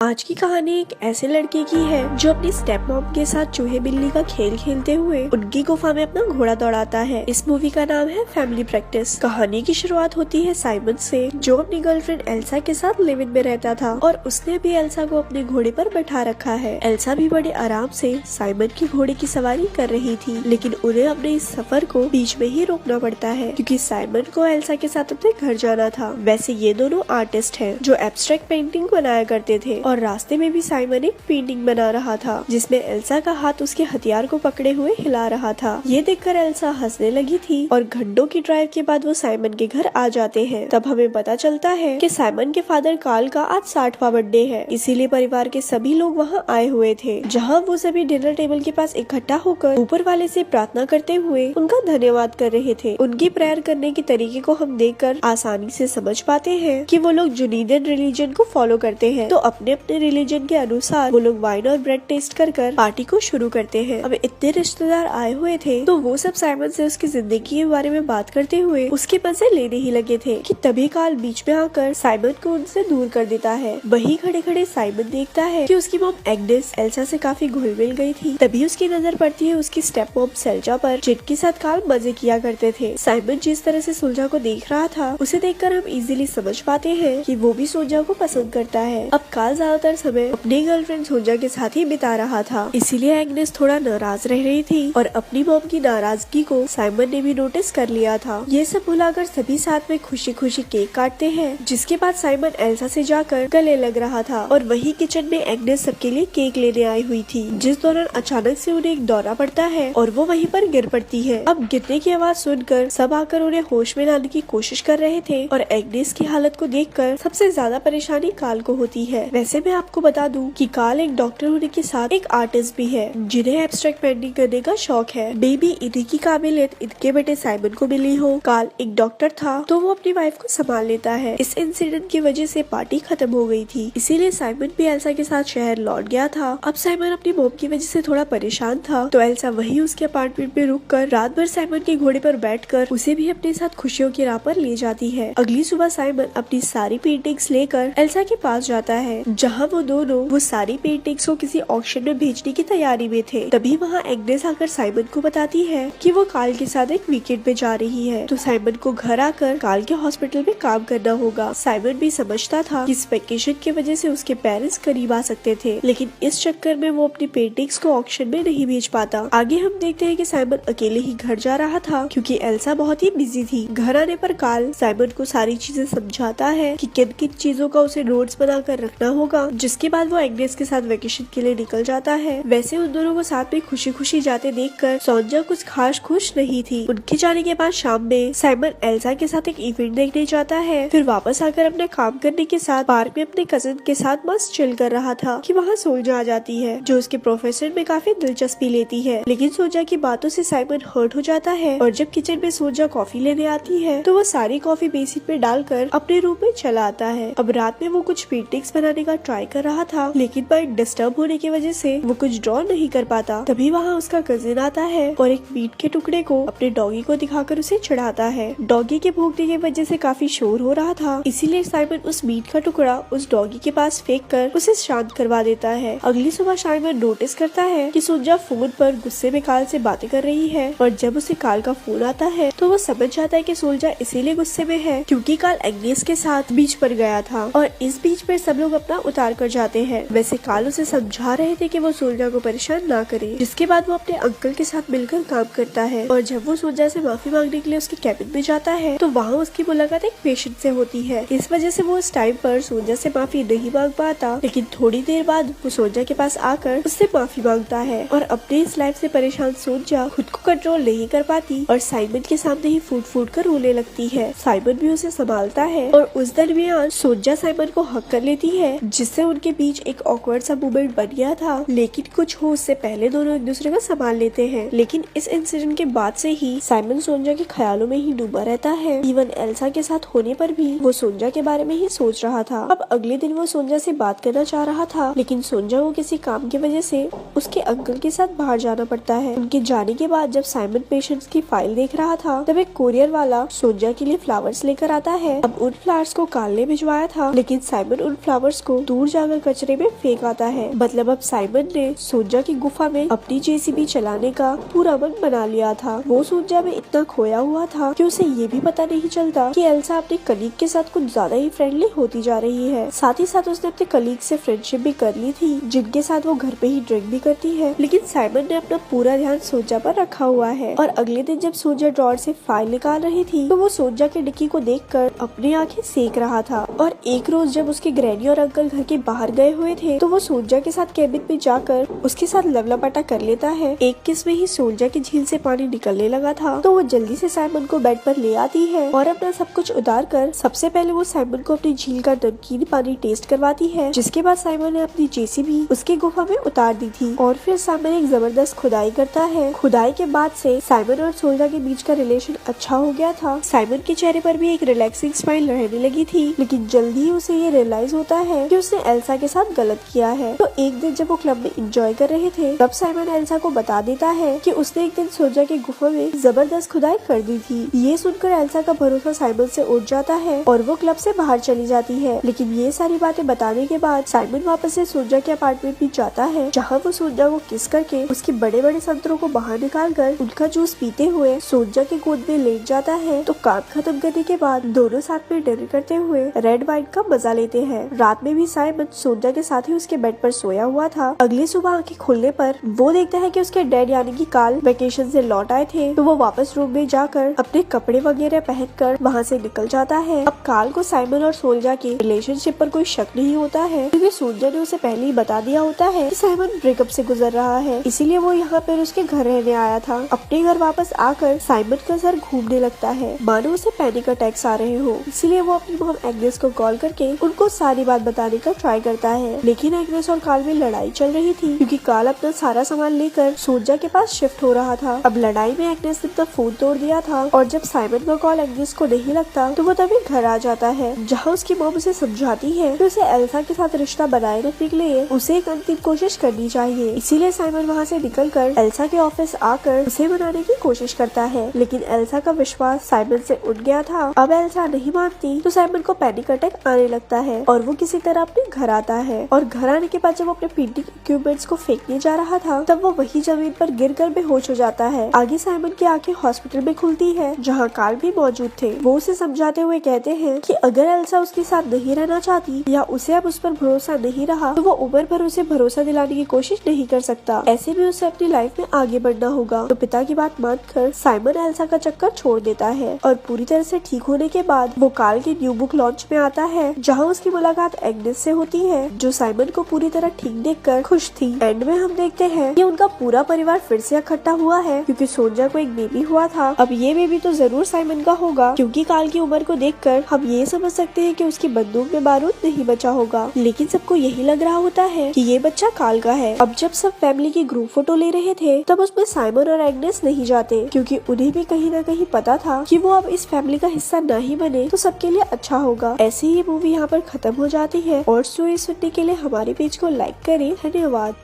आज की कहानी एक ऐसे लड़के की है जो अपनी स्टेप मॉम के साथ चूहे बिल्ली का खेल खेलते हुए उनकी गुफा में अपना घोड़ा दौड़ाता है। इस मूवी का नाम है फैमिली प्रैक्टिस। कहानी की शुरुआत होती है साइमन से, जो अपनी गर्लफ्रेंड एल्सा के साथ लिव इन में रहता था और उसने भी एल्सा को अपने घोड़े पर बैठा रखा है। एल्सा भी बड़े आराम से साइमन की घोड़े की सवारी कर रही थी, लेकिन उन्हें अपने इस सफर को बीच में ही रोकना पड़ता है क्योंकि साइमन को एल्सा के साथ अपने घर जाना था। वैसे ये दोनों आर्टिस्ट हैं जो एब्स्ट्रैक्ट पेंटिंग बनाया करते थे और रास्ते में भी साइमन एक पेंटिंग बना रहा था जिसमें एल्सा का हाथ उसके हथियार को पकड़े हुए हिला रहा था। ये देखकर एल्सा हंसने लगी थी और घंटों की ड्राइव के बाद वो साइमन के घर आ जाते हैं। तब हमें पता चलता है कि साइमन के फादर कार्ल का आज 60वां बर्थडे है, इसीलिए परिवार के सभी लोग वहाँ आए हुए थे, जहाँ वो सभी डिनर टेबल के पास इकट्ठा होकर ऊपर वाले से प्रार्थना करते हुए उनका धन्यवाद कर रहे थे। उनकी प्रेयर करने के तरीके को हम देखकर आसानी से समझ पाते हैं कि वो लोग जुनीदियन रिलीजन को फॉलो करते हैं, तो अपने अपने रिलीजन के अनुसार वो लोग वाइन और ब्रेड टेस्ट कर पार्टी को शुरू करते हैं। अब इतने रिश्तेदार आए हुए थे तो वो सब साइमन से उसकी जिंदगी के बारे में बात करते हुए उसके मजे लेने ही लगे थे कि तभी कार्ल बीच में आकर साइमन को उनसे दूर कर देता है। वही खड़े खड़े साइमन देखता है कि उसकी मॉम एग्नेस एल्सा से काफी घुल मिल गई थी। तभी उसकी नजर पड़ती है उसकी स्टेप मॉम सेल्जा पर, जिनके साथ कार्ल मजे किया करते थे। साइमन जिस तरह से सुलझा को देख रहा था उसे देखकर हम इजीली समझ पाते हैं कि वो भी सुलझा को पसंद करता है। अब कार्ल ज्यादातर समय अपनी गर्लफ्रेंड सोल्जा के साथ ही बिता रहा था, इसीलिए एग्नेस थोड़ा नाराज रह रही थी और अपनी मॉम की नाराजगी को साइमन ने भी नोटिस कर लिया था। ये सब भुलाकर सभी साथ में खुशी खुशी केक काटते हैं, जिसके बाद साइमन एल्सा से जाकर गले लग रहा था और वही किचन में एग्नेस सबके लिए केक लेने आई हुई थी, जिस दौरान अचानक से उन्हें एक दौरा पड़ता है और वो वहीं पर गिर पड़ती है। अब गिरने की आवाज सुनकर सब आकर उन्हें होश में लाने की कोशिश कर रहे थे और एग्नेस की हालत को देखकर सबसे ज्यादा परेशानी कार्ल को होती है। वैसे मैं आपको बता दूं कि कार्ल एक डॉक्टर होने के साथ एक आर्टिस्ट भी है, जिन्हें एब्स्ट्रैक्ट पेंटिंग करने का शौक है। बेबी इन्हीं की काबिलियत इनके बेटे साइमन को मिली हो। कार्ल एक डॉक्टर था तो वो अपनी वाइफ को संभाल लेता है। इस इंसिडेंट की वजह से पार्टी खत्म हो गई थी, इसीलिए साइमन भी एल्सा के साथ शहर लौट गया था। अब साइमन अपनी मॉम की वजह से थोड़ा परेशान था, तो एल्सा वही उसके अपार्टमेंट में रुक कर रात भर साइमन के घोड़े पर बैठकर उसे भी अपने साथ खुशियों की राह पर ले जाती है। अगली सुबह साइमन अपनी सारी पेंटिंग्स लेकर एल्सा के पास जाता है, जहाँ वो दोनों वो सारी पेंटिंग्स को किसी ऑक्शन में भेजने की तैयारी में थे। तभी वहाँ एग्नेस आकर साइमन को बताती है कि वो कार्ल के साथ एक वीकेंड पे जा रही है, तो साइमन को घर आकर कार्ल के हॉस्पिटल में काम करना होगा। साइमन भी समझता था कि इस वेकेशन की वजह से उसके पेरेंट्स करीब आ सकते थे, लेकिन इस चक्कर में वो अपनी पेंटिंग्स को ऑक्शन में नहीं भेज पाता। आगे हम देखते हैं कि साइमन अकेले ही घर जा रहा था क्योंकि एल्सा बहुत ही बिजी थी। घर आने पर कार्ल साइमन को सारी चीजें समझाता है कि किन किन चीजों का उसे नोट्स बनाकर रखना होगा, जिसके बाद वो एग्नेस के साथ वेकेशन के लिए निकल जाता है। वैसे उन दोनों को साथ में खुशी खुशी जाते देखकर सोनिया कुछ खास खुश नहीं थी। उनके जाने के बाद शाम में साइमन एल्सा के साथ एक इवेंट देखने जाता है, फिर वापस आकर अपने काम करने के साथ पार्क में अपने कजिन के साथ मस्त चिल कर रहा था कि वहाँ सोल्जा आ जाती है, जो उसके प्रोफेसर में काफी दिलचस्पी लेती है। लेकिन सोल्जा की बातों से साइमन हर्ट हो जाता है और जब किचन में सोल्जा कॉफी लेने आती है तो वो सारी कॉफी बेसिन में डालकर अपने रूम में चला आता है। अब रात में वो कुछ पेंटिंग्स बनाने का ट्राई कर रहा था, लेकिन माइंड डिस्टर्ब होने की वजह से वो कुछ ड्रॉ नहीं कर पाता। तभी वहाँ उसका कजिन आता है और एक मीट के टुकड़े को अपने डॉगी को दिखाकर उसे चढ़ाता है। डॉगी के भौंकने की वजह से काफी शोर हो रहा था, इसीलिए साइमन उस मीट का टुकड़ा उस डॉगी के पास फेंक कर उसे शांत करवा देता है। अगली सुबह साइमन नोटिस करता है कि सोनिया फोन पर गुस्से में कार्ल से बातें कर रही है और जब उसे कार्ल का फोन आता है तो वो समझ जाता है कि सोनिया इसीलिए गुस्से में है क्योंकि कार्ल एग्नेस के साथ बीच पर गया था और इस बीच पर सब लोग अपना उतार कर जाते हैं। वैसे कार्ल उसे समझा रहे थे कि वो सोनिया को परेशान ना करे, जिसके बाद वो अपने अंकल के साथ मिलकर काम करता है और जब वो सोनिया से माफी मांगने के लिए उसके कैबिन में जाता है तो वहाँ उसकी मुलाकात एक पेशेंट से होती है। इस वजह से वो उस टाइम पर सोनिया से माफी नहीं मांग पाता, लेकिन थोड़ी देर बाद वो सोनिया के पास आकर उससे माफी मांगता है और अपने इस लाइफ से परेशान सोनिया खुद को कंट्रोल नहीं कर पाती और साइमन के सामने ही फूट फूट कर रोने लगती है। साइमन भी उसे संभालता है और उस दरमियान सोनिया साइमन को हक कर लेती है, जिससे उनके बीच एक ऑकवर्ड सा मूवमेंट बन गया था, लेकिन कुछ हो उससे पहले दोनों एक दूसरे को संभाल लेते हैं। लेकिन इस इंसिडेंट के बाद से ही साइमन सोनिया के ख्यालों में ही डूबा रहता है। इवन एल्सा के साथ होने पर भी वो सोनिया के बारे में ही सोच रहा था। अब अगले दिन वो सोनिया से बात करना चाह रहा था, लेकिन सोनिया को किसी काम की वजह से उसके अंकल के साथ बाहर जाना पड़ता है। उनके जाने के बाद जब साइमन पेशेंट्स की फाइल देख रहा था तब एक कोरियर वाला सोनिया के लिए फ्लावर्स लेकर आता है। अब उन फ्लावर्स को कार्ल ने भिजवाया था, लेकिन साइमन उन फ्लावर्स को दूर जाकर कचरे में फेंक आता है। मतलब अब साइमन ने सोजा की गुफा में अपनी जेसीबी चलाने का पूरा मन बना लिया था। वो सोजा में इतना खोया हुआ था कि उसे ये भी पता नहीं चलता कि एल्सा अपने कलीग के साथ कुछ ज्यादा ही फ्रेंडली होती जा रही है। साथ ही साथ उसने अपने कलीग से फ्रेंडशिप भी कर ली थी, जिनके साथ वो घर पे ही ड्रिंक भी करती है। लेकिन साइमन ने अपना पूरा ध्यान सोजा पर रखा हुआ है। और अगले दिन जब सोजा ड्रॉर से फाइल निकाल रही थी तो वो सोजा के डिक्की को देखकर अपनी आंखें सेक रहा था। और एक रोज जब उसके ग्रैनी और अंकल घर के बाहर गए हुए थे तो वो सोजा के साथ केबिन में जाकर उसके साथ लवलपाटा कर लेता है। एक किस में ही सोजा की झील से पानी निकलने लगा था तो वो जल्दी से साइमन को बेड पर ले आती है और अपना सब कुछ उतार कर सबसे पहले वो साइमन को अपनी झील का नमकीन पानी टेस्ट करवाती है। जिसके बाद साइमन ने अपनी जेसीबी उसकी गुफा में उतार दी थी और फिर साइमन एक जबरदस्त खुदाई करता है। खुदाई के बाद से साइमन और सोजा के बीच का रिलेशन अच्छा हो गया था। साइमन के चेहरे पर भी एक रिलैक्सिंग स्माइल रहने लगी थी, लेकिन जल्दी ही उसे ये रियलाइज होता है कि उसने एल्सा के साथ गलत किया है। तो एक दिन जब वो क्लब में एंजॉय कर रहे थे तब साइमन एल्सा को बता देता है कि उसने एक दिन सोजा की गुफा में जबरदस्त खुदाई कर दी थी। ये सुनकर एल्सा का भरोसा साइमन से उठ जाता है और वो क्लब से बाहर चली जाती है। लेकिन ये सारी बातें बताने के बाद साइमन वापस से सोजा के अपार्टमेंट में जाता है, जहाँ वो सोजा को किस करके उसके बड़े बड़े संतरों को बाहर निकाल कर उनका जूस पीते हुए सोजा के गोद में लेट जाता है। तो काम खत्म करने के बाद दोनों साथ में डिनर करते हुए रेड वाइन का मजा लेते हैं। रात में भी साइमन सोजा के साथ ही उसके बेड पर सोया हुआ था। अगली सुबह आंखें खुलने पर वो देखता है कि उसके डैड यानी कि कार्ल वेकेशन से लौट आए थे। तो वो वापस रूम में जाकर अपने कपड़े वगैरह पहनकर वहाँ से निकल जाता है। अब कार्ल को साइमन और सोल्जा के रिलेशनशिप पर कोई शक नहीं होता है, क्योंकि सोल्जा ने उसे पहले ही बता दिया होता है कि साइमन ब्रेकअप से गुजर रहा है, इसीलिए वो यहाँ पर उसके घर रहने आया था। अपने घर वापस आकर साइमन का सर घूमने लगता है, मानो उसे पैनिक अटैक्स आ रहे हो। इसीलिए वो अपनी मॉम एग्नेस को कॉल करके उनको सारी बात बताने का ट्राई करता है। लेकिन एग्नेस और कार्ल में लड़ाई चल रही थी, क्योंकि कार्ल अपना सारा सामान लेकर सोल्जा के पास शिफ्ट हो रहा था। अब लड़ाई में एग्नेस ने अपना फोन तोड़ दिया था और जब साइमन का कॉल एग्नेस को नहीं लगता तो वो तभी घर आ जाता है, जहाँ उसकी मॉम उसे समझाती है कि उसे एल्सा के साथ रिश्ता बनाए रखने के लिए उसे एक अंतिम कोशिश करनी चाहिए। इसीलिए साइमन वहाँ से निकलकर एल्सा के ऑफिस आकर उसे मनाने की कोशिश करता है, लेकिन एल्सा का विश्वास साइमन से उठ गया था। अब एल्सा नहीं मानती तो साइमन को पैनिक अटैक आने लगता है और वो किसी तरह अपने घर आता है। और घर आने के बाद जब वो अपने पेंटिंग इक्विपमेंट्स को फेंकने जा रहा था तब वो वही जमीन पर गिरकर बेहोश हो जाता है। आगे साइमन की आंखें हॉस्पिटल में खुलती है, जहाँ कार्ल भी मौजूद थे। वो उसे समझाते हुए कहते हैं कि अगर एल्सा उसके साथ नहीं रहना चाहती या उसे अब उस पर भरोसा नहीं रहा तो वो उम्र भर उसे भरोसा दिलाने की कोशिश नहीं कर सकता। ऐसे भी उसे अपनी लाइफ में आगे बढ़ना होगा। तो पिता की बात मानकर साइमन एल्सा का चक्कर छोड़ देता है और पूरी तरह से ठीक होने के बाद वो कार्ल की न्यू बुक लॉन्च में आता है, जहाँ उसकी मुलाकात एग्नेस से होती है, जो साइमन को पूरी तरह ठीक देखकर खुश थी। एंड में हम देखते हैं कि उनका पूरा परिवार फिर से इकट्ठा हुआ है, क्योंकि सोल्जा को एक बेबी हुआ था। अब ये बेबी तो जरूर साइमन का होगा, क्योंकि कार्ल की उम्र को देखकर हम ये समझ सकते हैं कि उसकी बंदूक में बारूद नहीं बचा होगा। लेकिन सबको यही लग रहा होता है कि ये बच्चा कार्ल का है। अब जब सब फैमिली की ग्रुप फोटो ले रहे थे तब उसमें साइमन और एग्नेस नहीं जाते, क्योंकि उन्हें भी कहीं न कहीं पता था कि वो अब इस फैमिली का हिस्सा नहीं बने तो सबके लिए अच्छा होगा। ऐसे ही मूवी यहाँ पर खत्म हो जाती है। और स्टोरी सुनने के लिए हमारे पेज को लाइक करें। धन्यवाद।